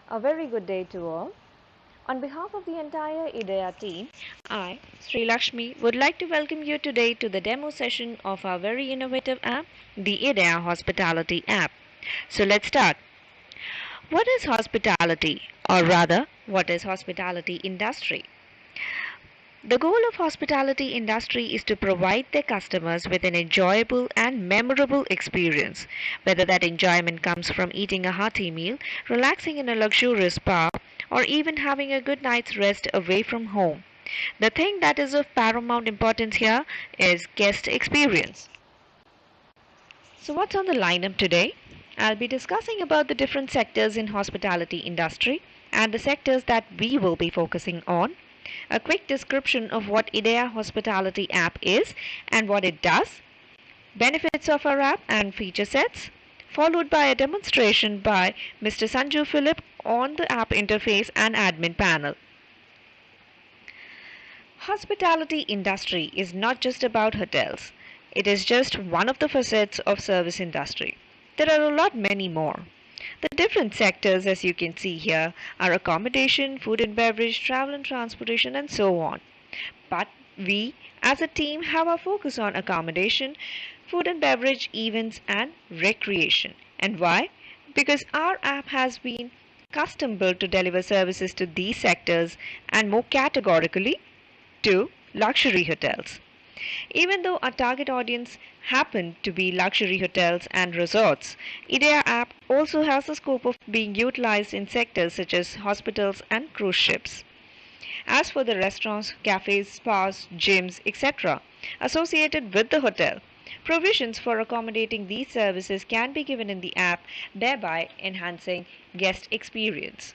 A very good day to all. On behalf of the entire IDEA team, I, Sri Lakshmi, would like to welcome you today to the demo session of our very innovative app, the IDEA Hospitality app. So let's start. What is hospitality, or rather, what is hospitality industry? The goal of hospitality industry is to provide their customers with an enjoyable and memorable experience, whether that enjoyment comes from eating a hearty meal, relaxing in a luxurious spa, or even having a good night's rest away from home. The thing that is of paramount importance here is guest experience. So what's on the lineup today? I'll be discussing about the different sectors in hospitality industry and the sectors that we will be focusing on. A quick description of what IDEA Hospitality app is and what it does, benefits of our app and feature sets, followed by a demonstration by Mr. Sanju Philip on the app interface and admin panel. Hospitality industry is not just about hotels. It is just one of the facets of service industry. There are a lot many more. The different sectors, as you can see here, are accommodation, food and beverage, travel and transportation, and so on. But we, as a team, have our focus on accommodation, food and beverage, events, and recreation. And why? Because our app has been custom built to deliver services to these sectors and more categorically to luxury hotels. Even though our target audience happen to be luxury hotels and resorts, IDEA app also has the scope of being utilized in sectors such as hospitals and cruise ships. As for the restaurants, cafes, spas, gyms, etc., associated with the hotel, provisions for accommodating these services can be given in the app, thereby enhancing guest experience.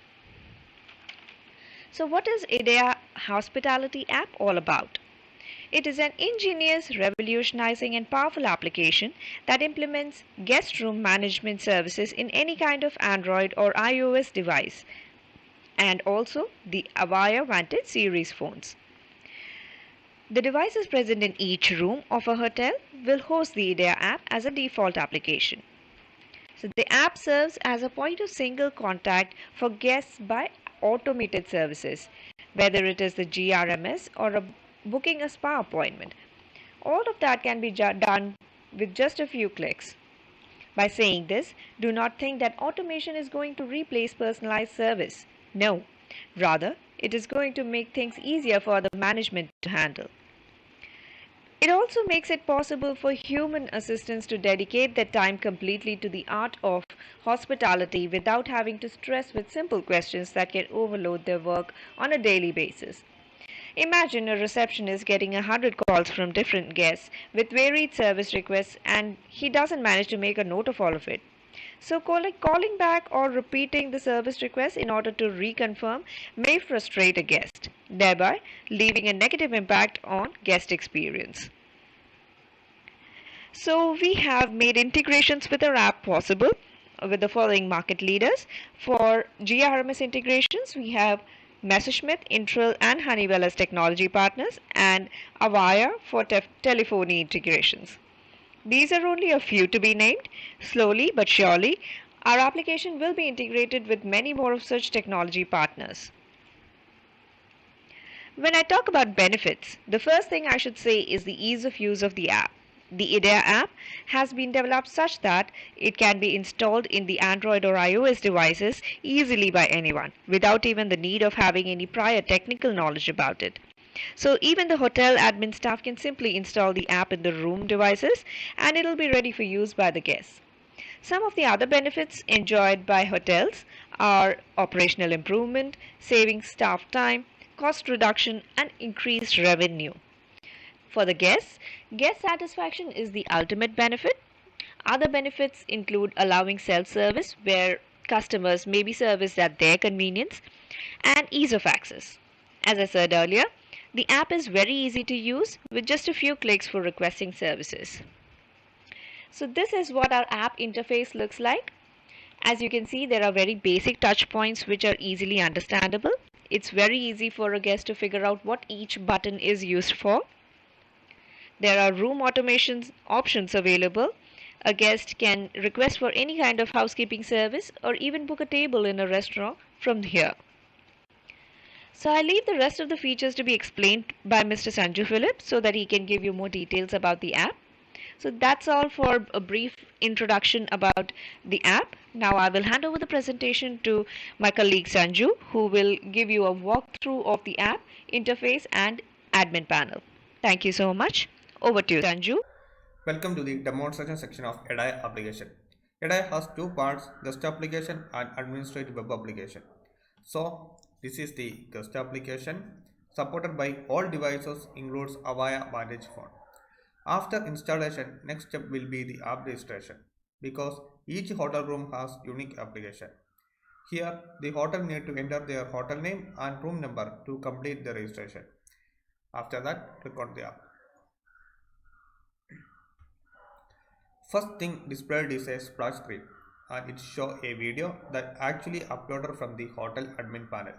So, what is IDEA Hospitality app all about? It is an ingenious, revolutionizing, and powerful application that implements guest room management services in any kind of Android or iOS device and also the Avaya Vantage series phones. The devices present in each room of a hotel will host the IDEA app as a default application. So the app serves as a point of single contact for guests by automated services, whether it is the GRMS or booking a spa appointment. All of that can be done with just a few clicks. By saying this, do not think that automation is going to replace personalized service. No, rather, it is going to make things easier for the management to handle. It also makes it possible for human assistants to dedicate their time completely to the art of hospitality without having to stress with simple questions that can overload their work on a daily basis. Imagine a receptionist getting 100 calls from different guests with varied service requests and he doesn't manage to make a note of all of it. So calling back or repeating the service request in order to reconfirm may frustrate a guest, thereby leaving a negative impact on guest experience. So we have made integrations with our app possible with the following market leaders. For GRMS integrations, we have Messerschmitt, Intril, and Honeywell as technology partners, and Avaya for telephony integrations. These are only a few to be named. Slowly but surely, our application will be integrated with many more of such technology partners. When I talk about benefits, the first thing I should say is the ease of use of the app. The IDEA app has been developed such that it can be installed in the Android or iOS devices easily by anyone without even the need of having any prior technical knowledge about it. So even the hotel admin staff can simply install the app in the room devices and it'll be ready for use by the guests. Some of the other benefits enjoyed by hotels are operational improvement, saving staff time, cost reduction, and increased revenue. For the guests, guest satisfaction is the ultimate benefit. Other benefits include allowing self service, where customers may be serviced at their convenience, and ease of access. As I said earlier, the app is very easy to use with just a few clicks for requesting services. So, this is what our app interface looks like. As you can see, there are very basic touch points which are easily understandable. It's very easy for a guest to figure out what each button is used for. There are room automation options available A guest can request for any kind of housekeeping service or even book a table in a restaurant from here. So I leave the rest of the features to be explained by Mr. Sanju Phillips so that he can give you more details about the app. So that's all for a brief introduction about the app. Now I will hand over the presentation to my colleague Sanju, who will give you a walkthrough of the app, interface, and admin panel. Thank you so much. Over to you, Sanju. Welcome to the demonstration section of EDI application. EDI has two parts, guest application and administrative web application. So this is the guest application supported by all devices, includes Avaya Vantage Phone. After installation, next step will be the app registration because each hotel room has unique application. Here the hotel need to enter their hotel name and room number to complete the registration. After that, click on the app. First thing displayed is a splash screen and it shows a video that actually uploaded from the hotel admin panel.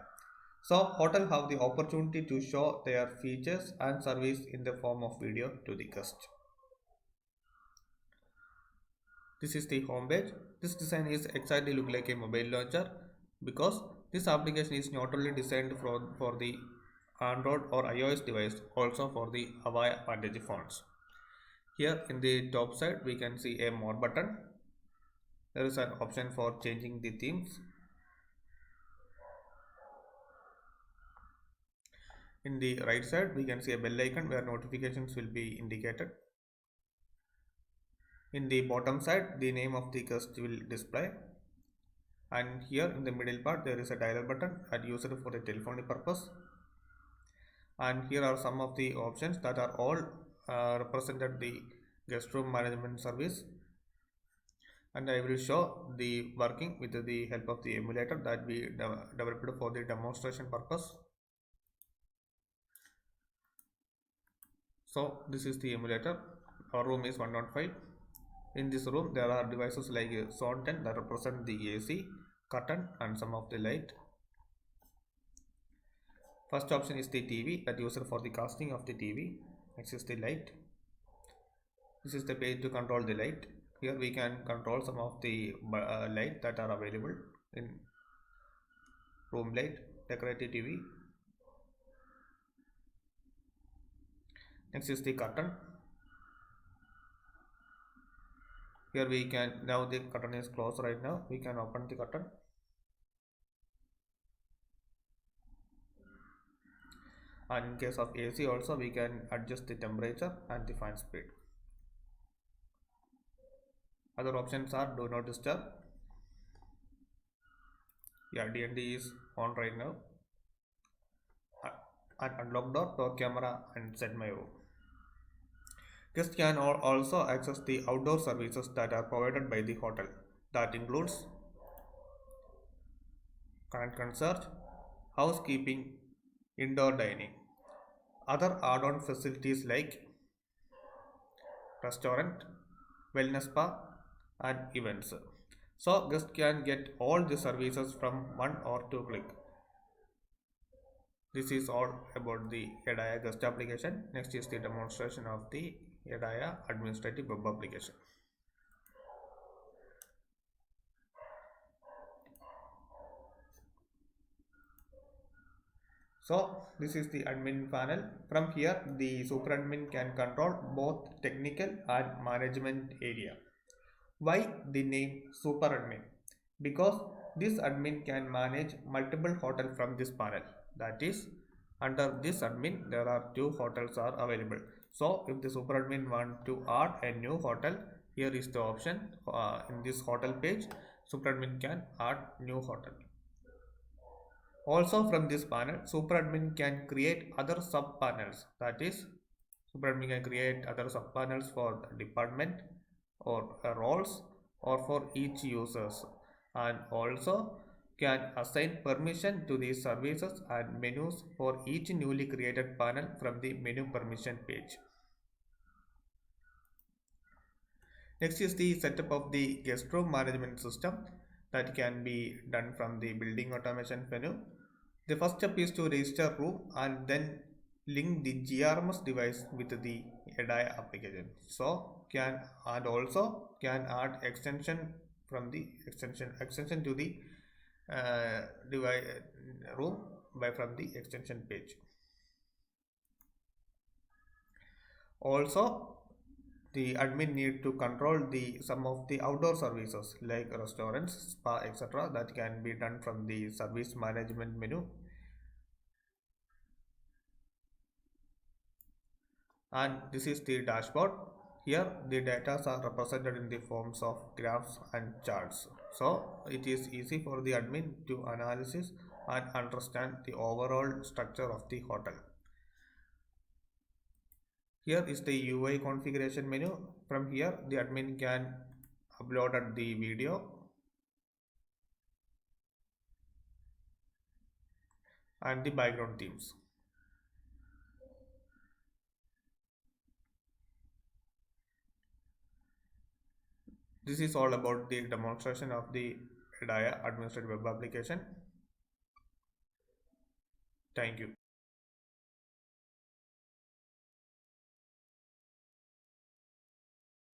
So hotel have the opportunity to show their features and service in the form of video to the guest. This is the home page. This design is exactly look like a mobile launcher because this application is not only designed for the Android or iOS device, also for the Avaya Vantage phones. Here in the top side we can see a more button. There is an option for changing the themes. In the right side we can see a bell icon where notifications will be indicated. In the bottom side the name of the guest will display, and here in the middle part there is a dial button that used for the telephony purpose, and here are some of the options that are all represented the guest room management service, and I will show the working with the help of the emulator that we developed for the demonstration purpose. So this is the emulator. Our room is 105. In this room there are devices like Zone 10 that represent the AC, curtain and some of the light. First option is the TV that used for the casting of the TV. Next is the light. This is the page to control the light. Here we can control some of the light that are available in room light, decorative TV. Next is the curtain. Here we can, now the curtain is closed right now, we can open the curtain. And in case of AC also we can adjust the temperature and the fan speed. Other options are do not disturb. Yeah, DND is on right now. And unlock door camera and set my room. Guests can also access the outdoor services that are provided by the hotel. That includes concert, housekeeping, indoor dining, other add-on facilities like restaurant, wellness spa and events. So guests can get all the services from one or two clicks. This is all about the EDIA guest application. Next is the demonstration of the EDIA administrative web application. So this is the admin panel. From here the super admin can control both technical and management area. Why the name super admin? Because this admin can manage multiple hotels from this panel. That is, under this admin there are two hotels are available. So if the super admin want to add a new hotel, here is the option. In this hotel page super admin can add new hotel. Also from this panel super admin can create other sub panels. That is, super admin can create other sub panels for department or roles or for each users, and also can assign permission to the services and menus for each newly created panel from the menu permission page. Next is the setup of the guest room management system that can be done from the building automation menu. The first step is to register room and then link the GRMS device with the EDI application. So also can add extension from the extension to the device room from the extension page. Also, the admin need to control some of the outdoor services like restaurants, spa, etc. that can be done from the service management menu. And this is the dashboard. Here the data are represented in the forms of graphs and charts. So it is easy for the admin to analyze and understand the overall structure of the hotel. Here is the UI configuration menu. From here the admin can upload the video and the background themes. This is all about the demonstration of the EDI administrative web application. Thank you.